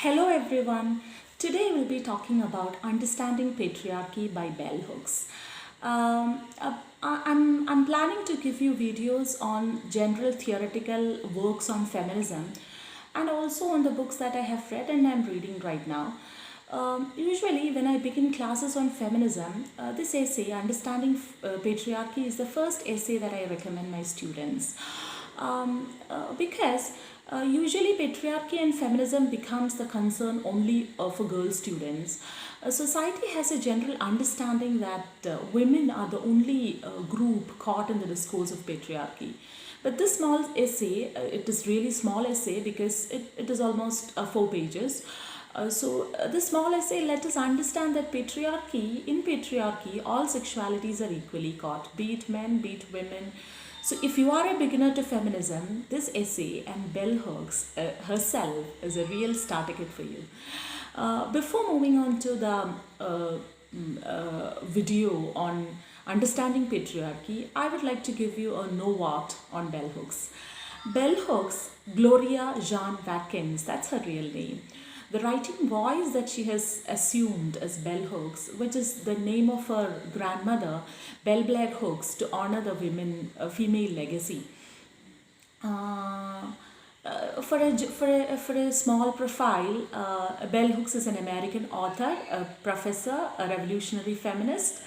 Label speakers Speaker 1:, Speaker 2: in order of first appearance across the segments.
Speaker 1: Hello everyone. Today we'll be talking about Understanding Patriarchy by Bell Hooks. I'm planning to give you videos on general theoretical works on feminism and also on the books that I have read and I'm reading right now. Usually, when I begin classes on feminism, this essay, Understanding Patriarchy, is the first essay that I recommend my students. Because usually patriarchy and feminism becomes the concern only for girl students. Society has a general understanding that women are the only group caught in the discourse of patriarchy. But this small essay, it is really small essay because it is almost 4 pages. This small essay let us understand that in patriarchy, all sexualities are equally caught, be it men, be it women. So if you are a beginner to feminism, this essay and Bell Hooks herself is a real starter kit for you. Before moving on to the video on understanding patriarchy, I would like to give you a know what on Bell Hooks. Bell Hooks, Gloria Jean Watkins, that's her real name. The writing voice that she has assumed as Bell Hooks, which is the name of her grandmother, Bell Blair Hooks, to honor the female legacy. For a small profile, Bell Hooks is an American author, a professor, a revolutionary feminist,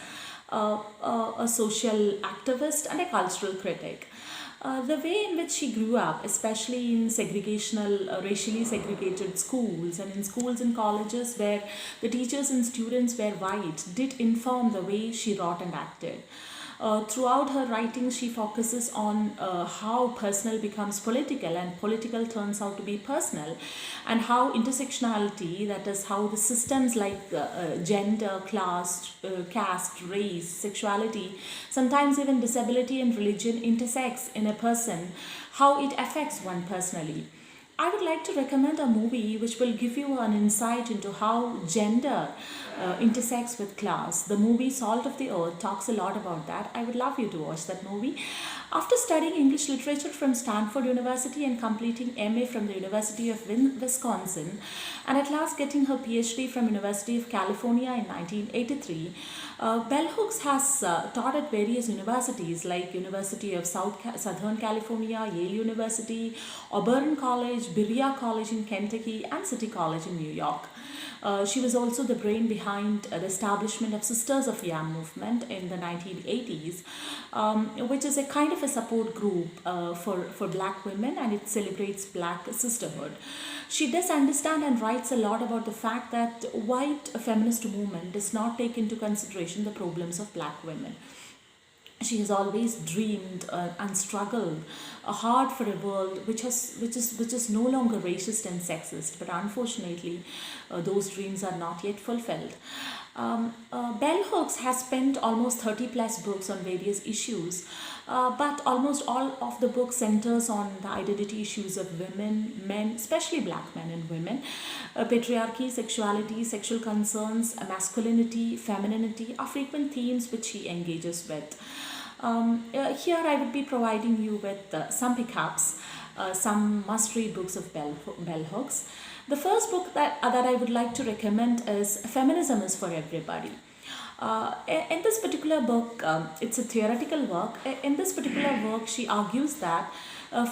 Speaker 1: a social activist, and a cultural critic. The way in which she grew up, especially in racially segregated schools and in schools and colleges where the teachers and students were white, did inform the way she wrote and acted. Throughout her writing, she focuses on how personal becomes political and political turns out to be personal, and how intersectionality, that is, how the systems like gender, class, caste, race, sexuality, sometimes even disability and religion intersects in a person, how it affects one personally. I would like to recommend a movie which will give you an insight into how gender intersects with class. The movie Salt of the Earth talks a lot about that. I would love you to watch that movie. After studying English literature from Stanford University and completing MA from the University of Wisconsin, and at last getting her PhD from University of California in 1983, Bell Hooks has taught at various universities like University of Southern California, Yale University, Auburn College, Berea College in Kentucky, and City College in New York. She was also the brain behind the establishment of Sisters of Yam movement in the 1980s, which is a kind of a support group for black women, and it celebrates black sisterhood. She does understand and writes a lot about the fact that white feminist movement does not take into consideration the problems of black women. She has always dreamed and struggled hard for a world which is no longer racist and sexist, but unfortunately those dreams are not yet fulfilled. Bell Hooks has spent almost 30 plus books on various issues, but almost all of the book centers on the identity issues of women, men, especially black men and women. Patriarchy, sexuality, sexual concerns, masculinity, femininity are frequent themes which she engages with. Here I would be providing you with some pickups, some must-read books of Bell Hooks. The first book that I would like to recommend is Feminism is for Everybody. In this particular book, it's a theoretical work. In this particular work, she argues that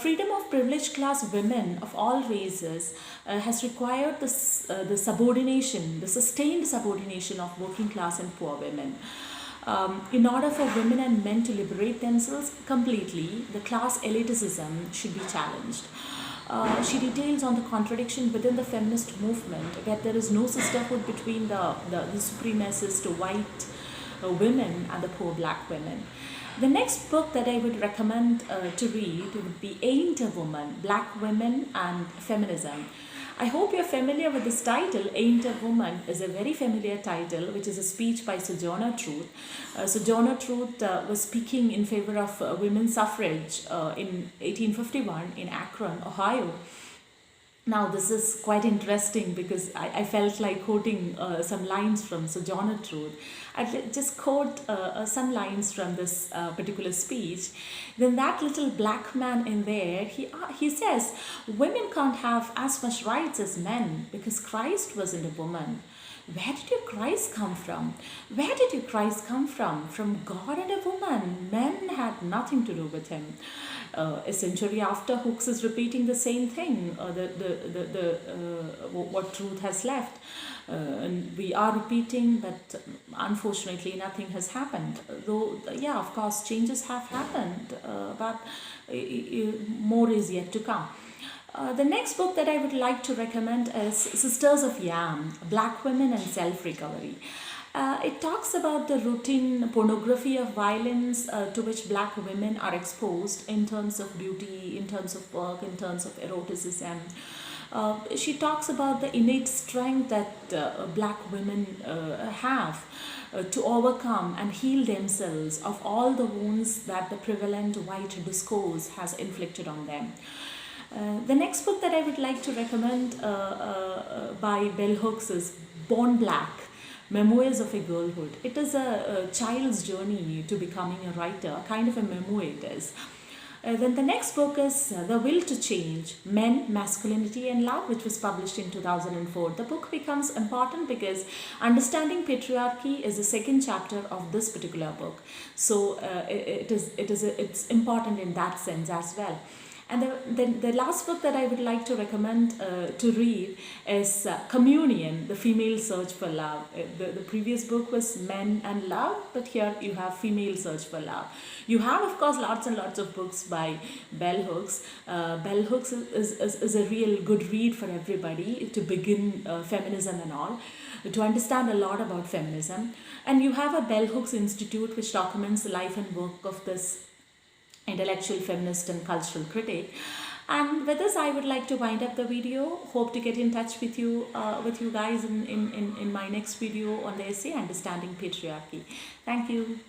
Speaker 1: freedom of privileged class women of all races has required the subordination, the sustained subordination of working class and poor women. In order for women and men to liberate themselves completely, the class elitism should be challenged. She details on the contradiction within the feminist movement, where there is no sisterhood between the supremacist white women and the poor black women. The next book that I would recommend to read would be Ain't a Woman, Black Women and Feminism. I hope you're familiar with this title. Ain't a Woman is a very familiar title, which is a speech by Sojourner Truth. Sojourner Truth was speaking in favor of women's suffrage in 1851 in Akron, Ohio. Now, this is quite interesting because I felt like quoting some lines from Sojourner Truth. I'd just quote some lines from this particular speech. Then that little black man in there, he says, women can't have as much rights as men because Christ wasn't a woman. Where did your Christ come from? Where did your Christ come from? From God and a woman. Men had nothing to do with him. A century after, Hooks is repeating the same thing, what Truth has left. And we are repeating, but unfortunately nothing has happened. Though, yeah, of course, changes have happened, but more is yet to come. The next book that I would like to recommend is Sisters of Yam, Black Women and Self-Recovery. It talks about the routine pornography of violence to which black women are exposed in terms of beauty, in terms of work, in terms of eroticism. She talks about the innate strength that black women have to overcome and heal themselves of all the wounds that the prevalent white discourse has inflicted on them. The next book that I would like to recommend by Bell Hooks is Born Black, Memoirs of a Girlhood. It is a child's journey to becoming a writer, kind of a memoir it is. Then the next book is The Will to Change, Men, Masculinity and Love, which was published in 2004. The book becomes important because understanding patriarchy is the second chapter of this particular book. So it's important in that sense as well. And the last book that I would like to recommend to read is Communion, The Female Search for Love. The previous book was Men and Love, but here you have Female Search for Love. You have, of course, lots and lots of books by Bell Hooks. Bell Hooks is a real good read for everybody to begin feminism and all, to understand a lot about feminism. And you have a Bell Hooks Institute which documents the life and work of this intellectual feminist and cultural critic. And with this, I would like to wind up the video. Hope to get in touch with you guys in my next video on the essay Understanding Patriarchy. Thank you.